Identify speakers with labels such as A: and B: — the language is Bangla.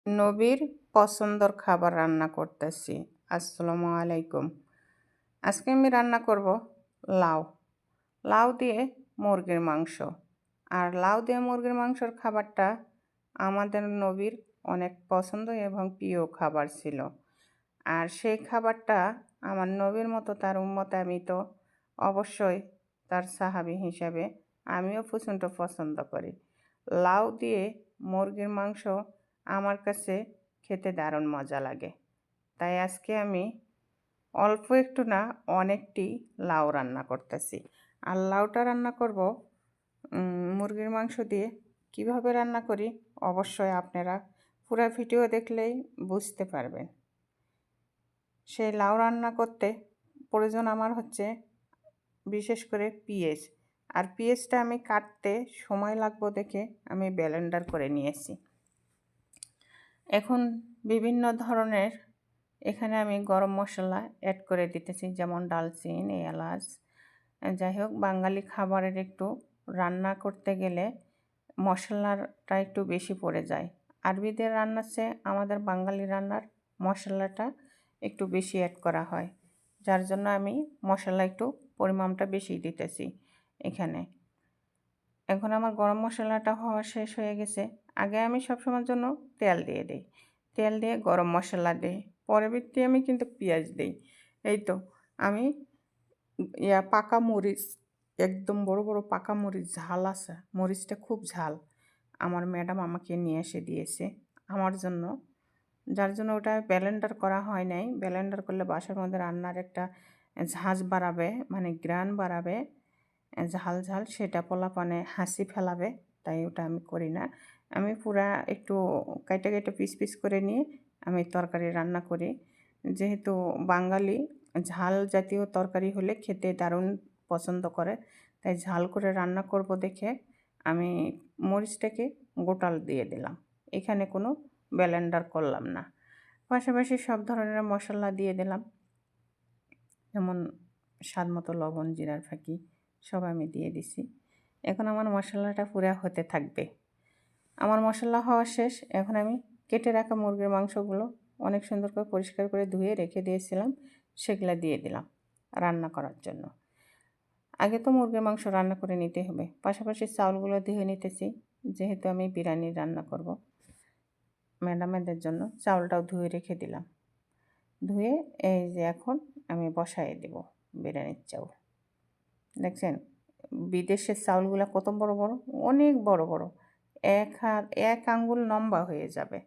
A: নবীর পছন্দর খাবার রান্না করতেছি। আসসালামু আলাইকুম। আজকে আমি রান্না করব লাউ। লাউ দিয়ে মুরগির মাংস। আর লাউ দিয়ে মুরগির মাংসর খাবারটা আমাদের নবীর অনেক পছন্দ এবং প্রিয় খাবার ছিল। আর সেই খাবারটা আমার নবীর মতো তার উম্মতে আমি তো অবশ্যই তার সাহাবী হিসাবে আমিও প্রচণ্ড পছন্দ করি। লাউ দিয়ে মুরগির মাংস আমার কাছে খেতে দারুণ মজা লাগে। তাই আজকে আমি অল্প একটু না অনেকটি লাউ রান্না করতেছি। আর লাউটা রান্না করব মুরগির মাংস দিয়ে। কিভাবে রান্না করি অবশ্যই আপনারা পুরো ভিডিও দেখলেই বুঝতে পারবেন। সেই লাউ রান্না করতে প্রয়োজন আমার হচ্ছে বিশেষ করে পেঁয়াজ। আর পেঁয়াজটা আমি কাটতে সময় লাগবে দেখে আমি ব্লেন্ডার করে নিয়েছি। এখন বিভিন্ন ধরনের এখানে আমি গরম মশলা অ্যাড করে দিতেছি, যেমন ডালচিনি, এলাচ। যাই হোক, বাঙালি খাবারের একটু রান্না করতে গেলে মশলাটা একটু বেশি পড়ে যায়। আরবিদের রান্নার চেয়ে আমাদের বাঙালি রান্নার মশলাটা একটু বেশি অ্যাড করা হয়, যার জন্য আমি মশলা একটু পরিমাণটা বেশি দিতেছি এখানে। এখন আমার গরম মশলাটা হওয়া শেষ হয়ে গেছে। আগে আমি সবসময়ের জন্য তেল দিয়ে দিই, তেল দিয়ে গরম মশলা দিই, পরবর্তী আমি কিন্তু পেঁয়াজ দিই। এই তো আমি পাকা মরিচ, একদম বড় বড় পাকা মরিচ, ঝাল আছে, মরিচটা খুব ঝাল। আমার ম্যাডাম আমাকে নিয়ে এসে দিয়েছে আমার জন্য, যার জন্য ওটা ব্লেন্ডার করা হয় নাই। ব্লেন্ডার করলে বাসার মধ্যে রান্নার একটা ঝাঁঝ বাড়াবে, মানে গ্রান বাড়াবে, ঝাল ঝাল, সেটা পোলাপানে হাসি ফেলাবে। তাই ওটা আমি করি না। আমি পুরা একটু কাইটা কাইটা পিস পিস করে নিয়ে আমি তরকারি রান্না করি। যেহেতু বাঙালি ঝাল জাতীয় তরকারি হলে খেতে দারুণ পছন্দ করে, তাই ঝাল করে রান্না করব দেখে আমি মরিচটাকে গোটাল দিয়ে দিলাম। এখানে কোনো ব্লেন্ডার করলাম না। পাশাপাশি সব ধরনের মশলা দিয়ে দিলাম, যেমন স্বাদ মতো লবণ, জিরার ফাঁকি সব আমি দিয়ে দিছি। এখন আমার মশলাটা পুরা হতে থাকবে। আমার মশলা হওয়া শেষ। এখন আমি কেটে রাখা মুরগির মাংসগুলো অনেক সুন্দর করে পরিষ্কার করে ধুয়ে রেখে দিয়েছিলাম, সেগুলো দিয়ে দিলাম রান্না করার জন্য। আগে তো মুরগির মাংস রান্না করে নিতে হবে, পাশাপাশি চাউলগুলো ধুয়ে নিতেছি, যেহেতু আমি বিরিয়ানি রান্না করব ম্যাডামেদের জন্য। চাউলটাও ধুয়ে রেখে দিলাম। ধুয়ে এই যে এখন আমি বসাই দেব বিরিয়ানির চাউল। দেখছেন বিদেশের চাউলগুলো কত বড় বড়, অনেক বড় বড়, এক আঙ্গুল লম্বা হয়ে যাবে।